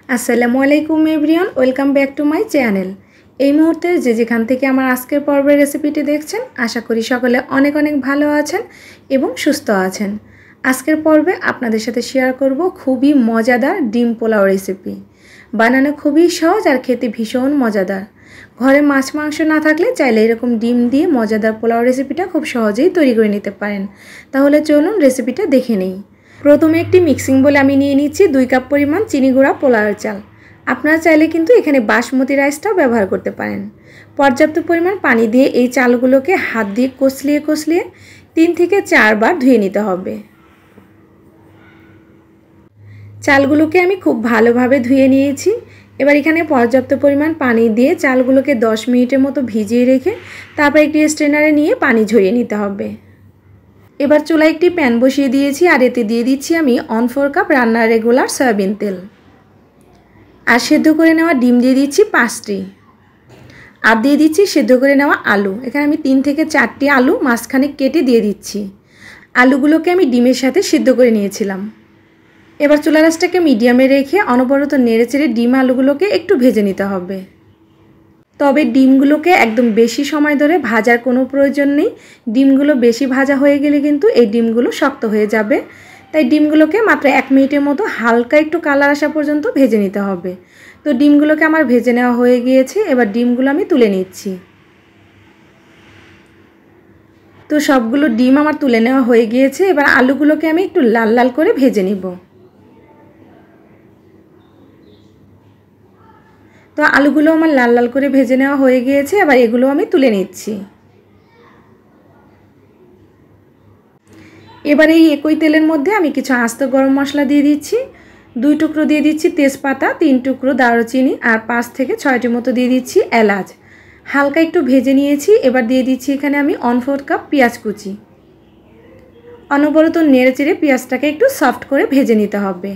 আসসালামু আলাইকুম everyone, welcome back to my channel. এই মুহূর্তে যেখান থেকে আমার আজকের পর্বের রেসিপিটি দেখছেন, আশা করি সকলে অনেক অনেক ভালো আছেন এবং সুস্থ আছেন। আজকের পর্বে আপনাদের সাথে শেয়ার করব খুবই মজাদার ডিম পোলাও রেসিপি। বানানো খুবই সহজ আর খেতে ভীষণ মজাদার। ঘরে মাছ মাংস না থাকলে চাইলে এরকম ডিম দিয়ে মজাদার পোলাও রেসিপিটা খুব সহজেই তৈরি করে নিতে পারেন। তাহলে চলুন রেসিপিটা দেখে নেই। প্রথমে একটি মিক্সিং বলে আমি নিয়ে নিচ্ছি 2 কাপ পরিমাণ চিনি গুঁড়া পোলাওয়ের চাল। আপনারা চাইলে কিন্তু এখানে বাসমতি রাইসটাও ব্যবহার করতে পারেন। পর্যাপ্ত পরিমাণ পানি দিয়ে এই চালগুলোকে হাত দিয়ে কষলিয়ে 3 থেকে 4 বার ধুয়ে নিতে হবে। চালগুলোকে আমি খুব ভালোভাবে ধুয়ে নিয়েছি। এবার এখানে পর্যাপ্ত পরিমাণ পানি দিয়ে চালগুলোকে 10 মিনিটের মতো ভিজিয়ে রেখে তারপর একটি স্ট্রেনারে নিয়ে পানি ঝরিয়ে নিতে হবে। এবার চুলায় একটি প্যান বসিয়ে দিয়েছি আর এতে দিয়ে দিচ্ছি আমি 1/4 কাপ রান্নার রেগুলার সয়াবিন তেল। আর সেদ্ধ করে নেওয়া ডিম দিয়ে দিচ্ছি 5টি। আর দিয়ে দিচ্ছি সেদ্ধ করে নেওয়া আলু। এখানে আমি 3 থেকে 4টি আলু মাঝখানে কেটে দিয়ে দিচ্ছি। আলুগুলোকে আমি ডিমের সাথে সেদ্ধ করে নিয়েছিলাম। এবার চুলা আঁচটাকে মিডিয়ামে রেখে অনবরত নেড়েচেড়ে ডিম আলুগুলোকে একটু ভেজে নিতে হবে। তবে ডিমগুলোকে একদম বেশি সময় ধরে ভাজার কোনো প্রয়োজন নেই। ডিমগুলো বেশি ভাজা হয়ে গেলে কিন্তু এই ডিমগুলো শক্ত হয়ে যাবে। তাই ডিমগুলোকে মাত্র 1 মিনিটের মতো হালকা একটু কালার আসা পর্যন্ত ভেজে নিতে হবে। তো ডিমগুলোকে আমার ভেজে নেওয়া হয়ে গিয়েছে। এবার ডিমগুলো আমি তুলে নিচ্ছি। তো সবগুলো ডিম আমার তুলে নেওয়া হয়ে গিয়েছে। এবার আলুগুলোকে আমি একটু লাল লাল করে ভেজে নিব। তো আলুগুলো আমার লাল লাল করে ভেজে নেওয়া হয়ে গিয়েছে। এবার এগুলো আমি তুলে নিচ্ছি। এবার এই একই তেলের মধ্যে আমি কিছু আস্ত গরম মশলা দিয়ে দিচ্ছি। 2 টুকরো দিয়ে দিচ্ছি তেজপাতা, 3 টুকরো দারুচিনি আর 5 থেকে 6টি মতো দিয়ে দিচ্ছি এলাচ। হালকা একটু ভেজে নিয়েছি। এবার দিয়ে দিচ্ছি এখানে আমি 1/4 কাপ পেঁয়াজ কুচি। অনবরত নেড়েচেড়ে পেঁয়াজটাকে একটু সফট করে ভেজে নিতে হবে।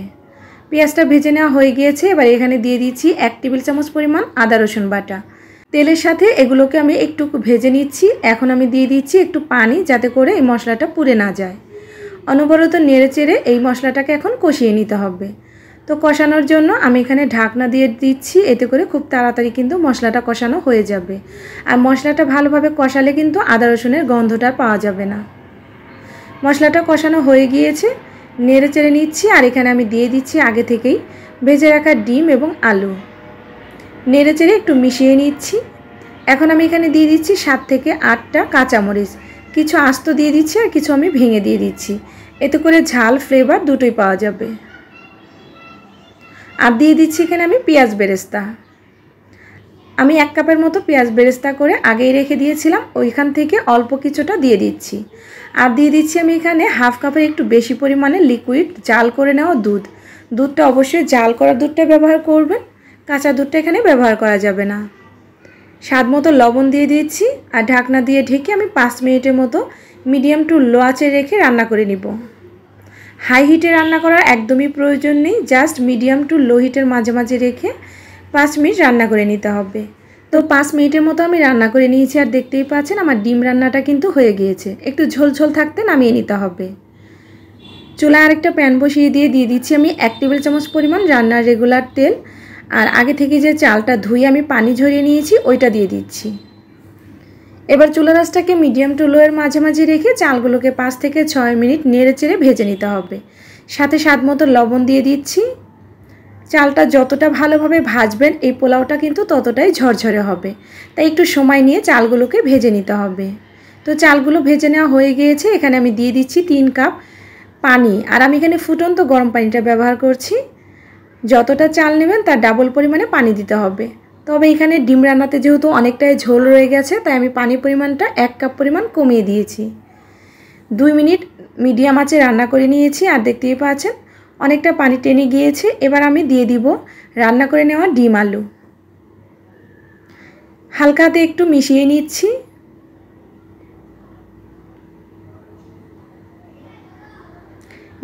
পেঁয়াজটা ভেজে নেওয়া হয়ে গিয়েছে। এবার এখানে দিয়ে দিচ্ছি 1 টেবিল চামচ পরিমাণ আদা রসুন বাটা। তেলের সাথে এগুলোকে আমি একটু ভেজে নিচ্ছি। এখন আমি দিয়ে দিচ্ছি একটু পানি, যাতে করে এই মশলাটা পুড়ে না যায়। অনবরত নেড়েচেড়ে এই মশলাটাকে এখন কষিয়ে নিতে হবে। তো কষানোর জন্য আমি এখানে ঢাকনা দিয়ে দিচ্ছি। এতে করে খুব তাড়াতাড়ি কিন্তু মশলাটা কষানো হয়ে যাবে। আর মশলাটা ভালোভাবে কষালে কিন্তু আদা রসুনের গন্ধটা পাওয়া যাবে না। মশলাটা কষানো হয়ে গিয়েছে, নেড়েচেড়ে নিচ্ছি। আর এখানে আমি দিয়ে দিচ্ছি আগে থেকেই ভেজে রাখা ডিম এবং আলু। নেড়েচেড়ে একটু মিশিয়ে নিচ্ছি। এখন আমি এখানে দিয়ে দিচ্ছি 7 থেকে 8টা কাঁচামরিচ। কিছু আস্ত দিয়ে দিচ্ছি আর কিছু আমি ভেঙে দিয়ে দিচ্ছি। এতে করে ঝাল ফ্লেভার দুটোই পাওয়া যাবে। আর দিয়ে দিচ্ছি এখানে আমি পেঁয়াজ বেরেস্তা। আমি 1 কাপের মতো পেঁয়াজ বেরেস্তা করে আগেই রেখে দিয়েছিলাম, ওইখান থেকে অল্প কিছুটা দিয়ে দিচ্ছি। আর দিয়ে দিচ্ছি আমি এখানে 1/2 কাপের একটু বেশি পরিমাণে লিকুইড জাল করে নেওয়া দুধ। দুধটা অবশ্যই জাল করা দুধটা ব্যবহার করবেন, কাঁচা দুধটা এখানে ব্যবহার করা যাবে না। স্বাদ মতো লবণ দিয়ে দিচ্ছি। আর ঢাকনা দিয়ে ঢেকে আমি 5 মিনিটের মতো মিডিয়াম টু লো আঁচে রেখে রান্না করে নিব। হাই হিটে রান্না করার একদমই প্রয়োজন নেই, জাস্ট মিডিয়াম টু লো হিটের মাঝে রেখে 5 মিনিট রান্না করে নিতে হবে। তো 5 মিনিটের মতো আমি রান্না করে নিয়েছি। আর দেখতেই পাচ্ছেন আমার ডিম রান্নাটা কিন্তু হয়ে গিয়েছে। একটু ঝোল ঝোল থাকতে নামিয়ে নিতে হবে। চুলায় আরেকটা প্যান বসিয়ে দিয়ে দিচ্ছি আমি 1 টেবিল চামচ পরিমাণ রান্নার রেগুলার তেল। আর আগে থেকে যে চালটা ধুয়ে আমি পানি ঝরিয়ে নিয়েছি ওইটা দিয়ে দিচ্ছি। এবার চুলার আঁচটাকে মিডিয়াম টু লো এর মাঝে রেখে চালগুলোকে 5 থেকে 6 মিনিট নেড়েচেড়ে ভেজে নিতে হবে। সাথে স্বাদ মতো লবণ দিয়ে দিচ্ছি। চালটা যতটা ভালোভাবে ভাজবেন এই পোলাওটা কিন্তু ততটাই ঝরঝরে হবে। তাই একটু সময় নিয়ে চালগুলোকে ভেজে নিতে হবে। তো চালগুলো ভেজে নেওয়া হয়ে গিয়েছে। এখানে আমি দিয়ে দিচ্ছি 3 কাপ পানি। আর আমি এখানে ফুটন্ত গরম পানিটা ব্যবহার করছি। যতটা চাল নেবেন তার ডাবল পরিমাণে পানি দিতে হবে। তবে এখানে ডিম রান্নাতে যেহেতু অনেকটাই ঝোল রয়ে গেছে, তাই আমি পানির পরিমাণটা 1 কাপ পরিমাণ কমিয়ে দিয়েছি। 2 মিনিট মিডিয়াম আঁচে রান্না করে নিয়েছি। আর দেখতেই পাচ্ছেন অনেকটা পানি টেনে গিয়েছে। এবার আমি দিয়ে দিব রান্না করে নেওয়া ডিম আলু। হালকা হাতে একটু মিশিয়ে নিচ্ছি।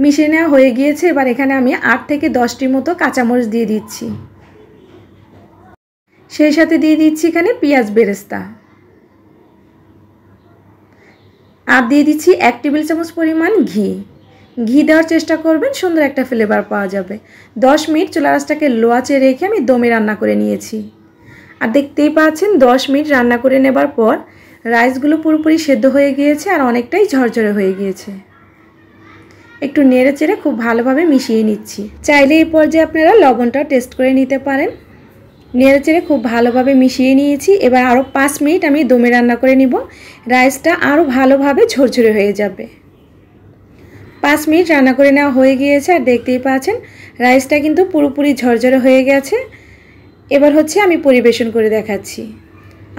মিশিয়ে নেওয়া হয়ে গিয়েছে। এবার এখানে আমি 8 থেকে 10টির মতো কাঁচামরিচ দিয়ে দিচ্ছি। সেই সাথে দিয়ে দিচ্ছি এখানে পেঁয়াজ বেরেস্তা। আর দিয়ে দিচ্ছি 1 টেবিল চামচ পরিমাণ ঘি। ঘি দেওয়ার চেষ্টা করবেন, সুন্দর একটা ফ্লেভার পাওয়া যাবে। 10 মিনিট চুলা আঁচটাকে লো আঁচে রেখে আমি দমে রান্না করে নিয়েছি। আর দেখতেই পাচ্ছেন 10 মিনিট রান্না করে নেবার পর রাইসগুলো পুরোপুরি সেদ্ধ হয়ে গিয়েছে আর অনেকটাই ঝরঝরে হয়ে গিয়েছে। একটু নেড়ে চেড়ে খুব ভালোভাবে মিশিয়ে নিচ্ছি। চাইলে এই পর্যায়ে আপনারা লবণটাও টেস্ট করে নিতে পারেন। নেড়ে চেড়ে খুব ভালোভাবে মিশিয়ে নিয়েছি। এবার আরও 5 মিনিট আমি দমে রান্না করে নিব। রাইসটা আরও ভালোভাবে ঝরঝরে হয়ে যাবে। 5 মিনিট রান্না করে নেওয়া হয়ে গিয়েছে আর দেখতেই পাচ্ছেন রাইসটা কিন্তু পুরোপুরি ঝরঝরে হয়ে গেছে। এবার হচ্ছে আমি পরিবেশন করে দেখাচ্ছি।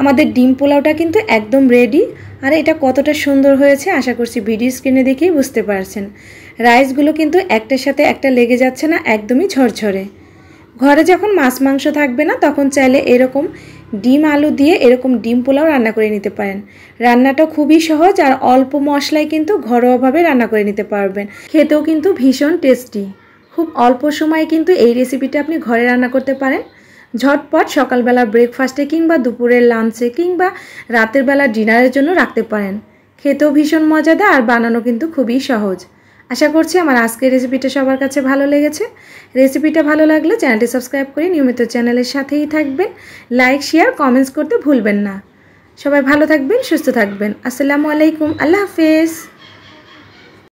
আমাদের ডিম পোলাওটা কিন্তু একদম রেডি। আর এটা কতটা সুন্দর হয়েছে আশা করছি ভিডিও স্ক্রিনে দেখেই বুঝতে পারছেন। রাইসগুলো কিন্তু একটার সাথে একটা লেগে যাচ্ছে না, একদমই ঝরঝরে। ঘরে যখন মাছ মাংস থাকবে না তখন চাইলে এরকম ডিম আলু দিয়ে এরকম ডিম পোলাও রান্না করে নিতে পারেন। রান্নাটা খুবই সহজ আর অল্প মশলায় কিন্তু ঘরোয়াভাবে রান্না করে নিতে পারবেন। খেতেও কিন্তু ভীষণ টেস্টি। খুব অল্প সময়ে কিন্তু এই রেসিপিটা আপনি ঘরে রান্না করতে পারেন। ঝটপট সকালবেলা ব্রেকফাস্টে কিংবা দুপুরের লাঞ্চে কিংবা রাতের বেলা ডিনারের জন্য রাখতে পারেন। খেতেও ভীষণ মজাদার আর বানানো কিন্তু খুবই সহজ। আশা করছি আমার আজকের রেসিপিটা সবার কাছে ভালো লেগেছে। রেসিপিটা ভালো লাগলে চ্যানেলটি সাবস্ক্রাইব করে নিয়মিত চ্যানেলের সাথেই থাকবেন। লাইক, শেয়ার, কমেন্টস করতে ভুলবেন না। সবাই ভালো থাকবেন, সুস্থ থাকবেন। আসসালামু আলাইকুম, আল্লাহ হাফেজ।